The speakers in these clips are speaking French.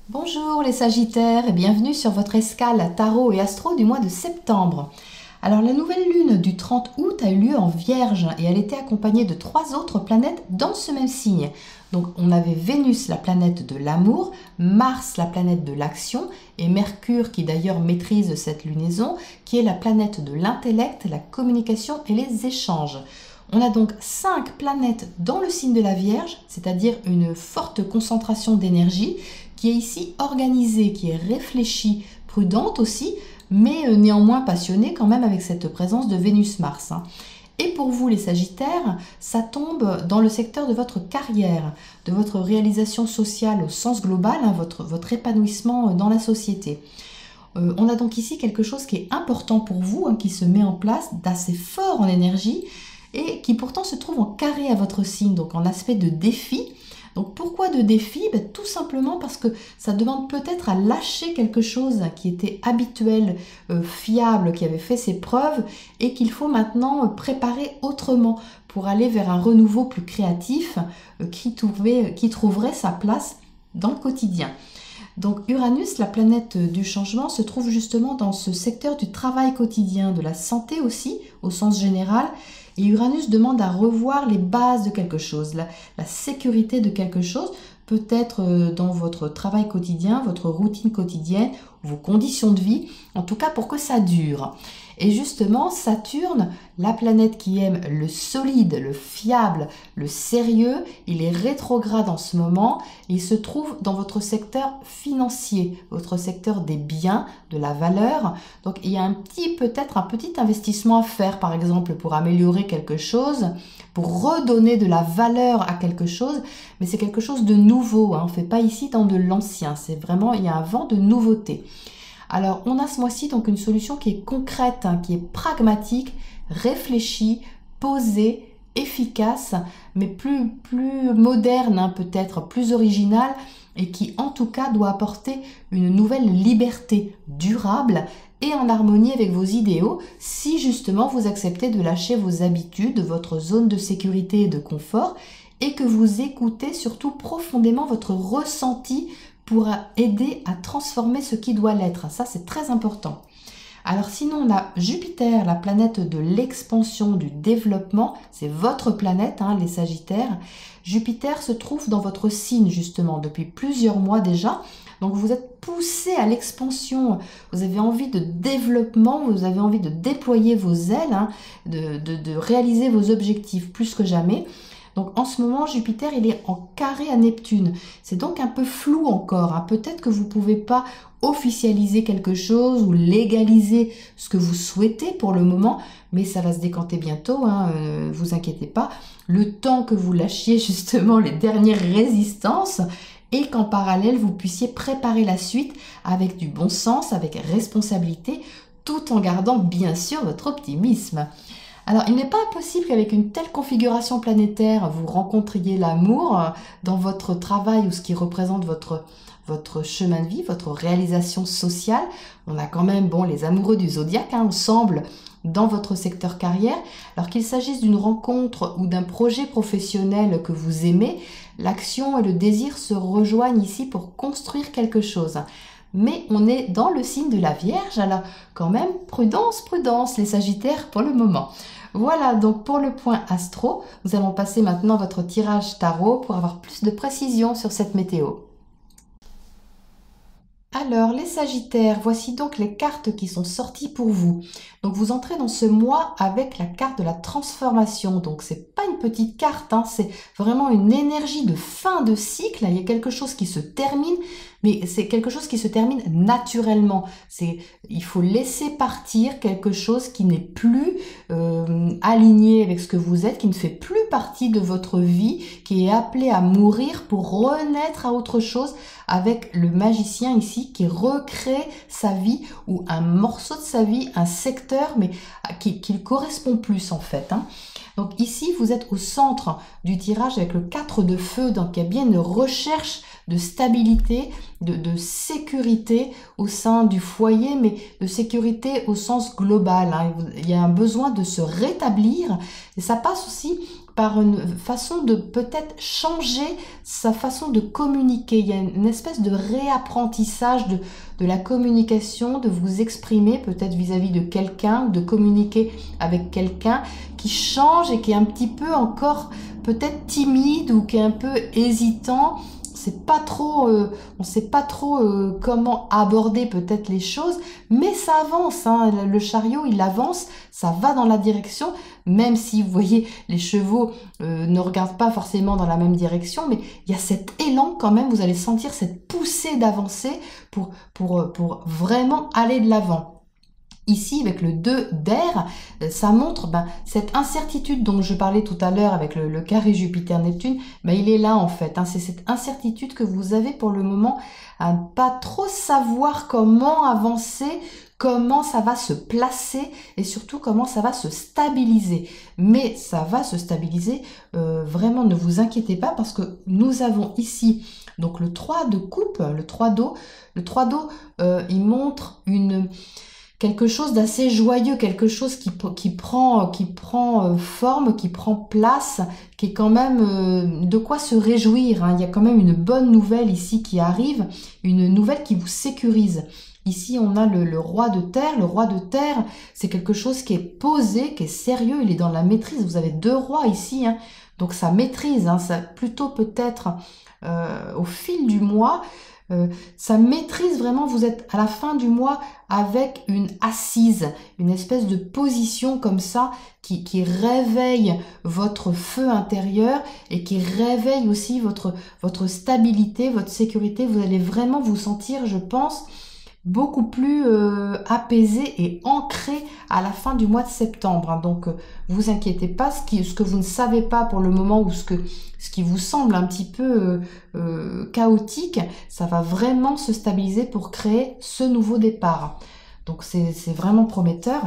Bonjour les Sagittaires et bienvenue sur votre escale tarot et astro du mois de septembre. Alors la nouvelle lune du 30 août a eu lieu en Vierge et elle était accompagnée de 3 autres planètes dans ce même signe. Donc on avait Vénus, la planète de l'amour, Mars, la planète de l'action et Mercure qui d'ailleurs maîtrise cette lunaison qui est la planète de l'intellect, la communication et les échanges. On a donc 5 planètes dans le signe de la Vierge, c'est-à-dire une forte concentration d'énergie qui est ici organisée, qui est réfléchie, prudente aussi, mais néanmoins passionnée quand même avec cette présence de Vénus-Mars. Et pour vous les Sagittaires, ça tombe dans le secteur de votre carrière, de votre réalisation sociale au sens global, votre épanouissement dans la société. On a donc ici quelque chose qui est important pour vous, qui se met en place, d'assez fort en énergie, et qui pourtant se trouve en carré à votre signe, donc en aspect de défi. Donc pourquoi de défi? Tout simplement parce que ça demande peut-être à lâcher quelque chose qui était habituel, fiable, qui avait fait ses preuves et qu'il faut maintenant préparer autrement pour aller vers un renouveau plus créatif qui trouverait sa place dans le quotidien. Donc Uranus, la planète du changement, se trouve justement dans ce secteur du travail quotidien, de la santé aussi, au sens général. Et Uranus demande à revoir les bases de quelque chose, la sécurité de quelque chose, peut-être dans votre travail quotidien, votre routine quotidienne, vos conditions de vie, en tout cas pour que ça dure. Et justement, Saturne, la planète qui aime le solide, le fiable, le sérieux, il est rétrograde en ce moment. Il se trouve dans votre secteur financier, votre secteur des biens, de la valeur. Donc il y a peut-être un petit investissement à faire, par exemple, pour améliorer quelque chose, pour redonner de la valeur à quelque chose. Mais c'est quelque chose de nouveau, on ne fait pas ici dans de l'ancien. C'est vraiment, il y a un vent de nouveauté. Alors, on a ce mois-ci donc une solution qui est concrète, qui est pragmatique, réfléchie, posée, efficace, mais plus moderne, peut-être plus originale, et qui en tout cas doit apporter une nouvelle liberté durable et en harmonie avec vos idéaux, si justement vous acceptez de lâcher vos habitudes, votre zone de sécurité et de confort, et que vous écoutez surtout profondément votre ressenti pour aider à transformer ce qui doit l'être. Ça, c'est très important. Alors sinon, on a Jupiter, la planète de l'expansion, du développement. C'est votre planète, les Sagittaires. Jupiter se trouve dans votre signe, justement, depuis plusieurs mois déjà. Donc vous êtes poussé à l'expansion, vous avez envie de développement, vous avez envie de déployer vos ailes, de réaliser vos objectifs plus que jamais. Donc en ce moment, Jupiter, il est en carré à Neptune. C'est donc un peu flou encore. Peut-être que vous ne pouvez pas officialiser quelque chose ou légaliser ce que vous souhaitez pour le moment, mais ça va se décanter bientôt, vous inquiétez pas. Le temps que vous lâchiez justement les dernières résistances et qu'en parallèle, vous puissiez préparer la suite avec du bon sens, avec responsabilité, tout en gardant bien sûr votre optimisme. Alors, il n'est pas impossible qu'avec une telle configuration planétaire, vous rencontriez l'amour dans votre travail ou ce qui représente votre chemin de vie, votre réalisation sociale. On a quand même, les amoureux du zodiaque, ensemble dans votre secteur carrière. Alors qu'il s'agisse d'une rencontre ou d'un projet professionnel que vous aimez, l'action et le désir se rejoignent ici pour construire quelque chose. Mais on est dans le signe de la Vierge, alors quand même, prudence, prudence les Sagittaires pour le moment. Voilà donc pour le point astro. Nous allons passer maintenant votre tirage tarot pour avoir plus de précision sur cette météo. Alors les Sagittaires, voici donc les cartes qui sont sorties pour vous. Donc vous entrez dans ce mois avec la carte de la transformation. Donc c'est pas une petite carte, c'est vraiment une énergie de fin de cycle. Il y a quelque chose qui se termine, mais c'est quelque chose qui se termine naturellement. Il faut laisser partir quelque chose qui n'est plus aligné avec ce que vous êtes, qui ne fait plus partie de votre vie, qui est appelé à mourir pour renaître à autre chose, avec le magicien ici qui recrée sa vie ou un morceau de sa vie, un secteur, mais qui correspond plus en fait. Donc ici, vous êtes au centre du tirage avec le 4 de feu, donc il y a bien une recherche de stabilité, de sécurité au sein du foyer, mais de sécurité au sens global. Il y a un besoin de se rétablir et ça passe aussi par une façon de peut-être changer sa façon de communiquer. Il y a une espèce de réapprentissage de la communication, de vous exprimer peut-être vis-à-vis de quelqu'un, de communiquer avec quelqu'un qui change et qui est un petit peu encore peut-être timide ou qui est un peu hésitant. C'est pas trop, on sait pas trop comment aborder peut-être les choses, mais ça avance, hein. Le chariot il avance, ça va dans la direction, même si vous voyez les chevaux ne regardent pas forcément dans la même direction, mais il y a cet élan quand même, vous allez sentir cette poussée d'avancer pour vraiment aller de l'avant. Ici, avec le 2 d'air, ça montre cette incertitude dont je parlais tout à l'heure avec le carré Jupiter-Neptune. Il est là en fait. Hein. C'est cette incertitude que vous avez pour le moment à ne pas trop savoir comment avancer, comment ça va se placer et surtout comment ça va se stabiliser. Mais ça va se stabiliser, vraiment ne vous inquiétez pas parce que nous avons ici donc le 3 de coupe, le 3 d'eau. Le 3 d'eau, il montre quelque chose d'assez joyeux, quelque chose qui prend forme, qui prend place, qui est quand même de quoi se réjouir. Hein. Il y a quand même une bonne nouvelle ici qui arrive, une nouvelle qui vous sécurise. Ici, on a le roi de terre. Le roi de terre, c'est quelque chose qui est posé, qui est sérieux, il est dans la maîtrise. Vous avez 2 rois ici, hein. Donc ça maîtrise, hein. Ça plutôt peut-être au fil du mois. Ça maîtrise vraiment, vous êtes à la fin du mois avec une assise, une espèce de position comme ça qui réveille votre feu intérieur et qui réveille aussi votre stabilité, votre sécurité. Vous allez vraiment vous sentir, je pense, beaucoup plus apaisé et ancré à la fin du mois de septembre. Hein. Donc, vous inquiétez pas, ce que vous ne savez pas pour le moment ou ce qui vous semble un petit peu chaotique, ça va vraiment se stabiliser pour créer ce nouveau départ. Donc, c'est vraiment prometteur.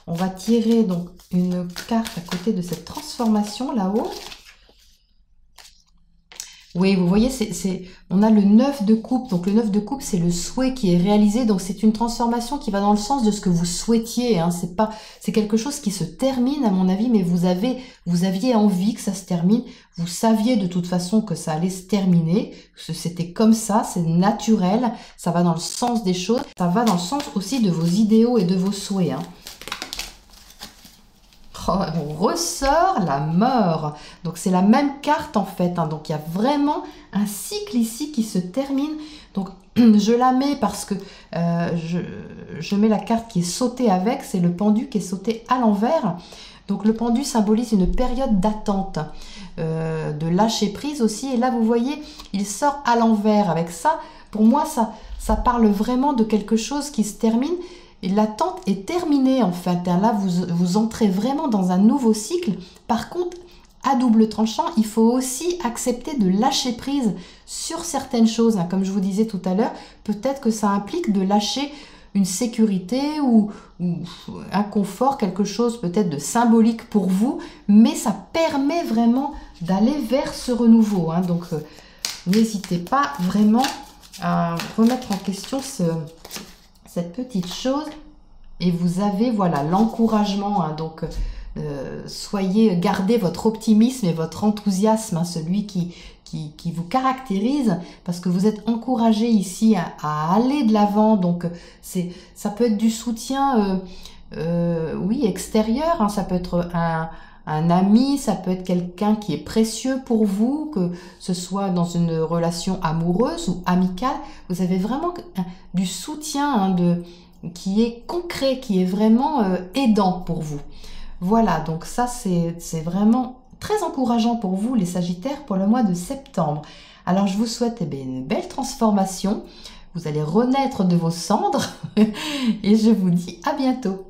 On va tirer donc une carte à côté de cette transformation là-haut. Oui, vous voyez, on a le 9 de coupe. Donc le 9 de coupe, c'est le souhait qui est réalisé. Donc c'est une transformation qui va dans le sens de ce que vous souhaitiez. Hein. C'est quelque chose qui se termine à mon avis, mais vous aviez envie que ça se termine. Vous saviez de toute façon que ça allait se terminer. Que c'était comme ça, c'est naturel. Ça va dans le sens des choses. Ça va dans le sens aussi de vos idéaux et de vos souhaits. Hein. On ressort la mort. Donc c'est la même carte en fait. Hein. Donc il y a vraiment un cycle ici qui se termine. Donc je la mets parce que je mets la carte qui est sautée avec. C'est le pendu qui est sauté à l'envers. Donc le pendu symbolise une période d'attente, de lâcher prise aussi. Et là vous voyez, il sort à l'envers. Avec ça, pour moi ça parle vraiment de quelque chose qui se termine. Et l'attente est terminée en fait. Là, vous entrez vraiment dans un nouveau cycle. Par contre, à double tranchant, il faut aussi accepter de lâcher prise sur certaines choses. Comme je vous disais tout à l'heure, peut-être que ça implique de lâcher une sécurité ou un confort, quelque chose peut-être de symbolique pour vous, mais ça permet vraiment d'aller vers ce renouveau. Donc, n'hésitez pas vraiment à remettre en question cette petite chose et vous avez voilà l'encouragement. Donc gardez votre optimisme et votre enthousiasme, celui qui vous caractérise, parce que vous êtes encouragé ici à aller de l'avant. Donc ça peut être du soutien oui extérieur, ça peut être un ami, ça peut être quelqu'un qui est précieux pour vous, que ce soit dans une relation amoureuse ou amicale. Vous avez vraiment du soutien qui est concret, qui est vraiment aidant pour vous. Voilà, donc ça c'est vraiment très encourageant pour vous les Sagittaires pour le mois de septembre. Alors je vous souhaite une belle transformation. Vous allez renaître de vos cendres et je vous dis à bientôt.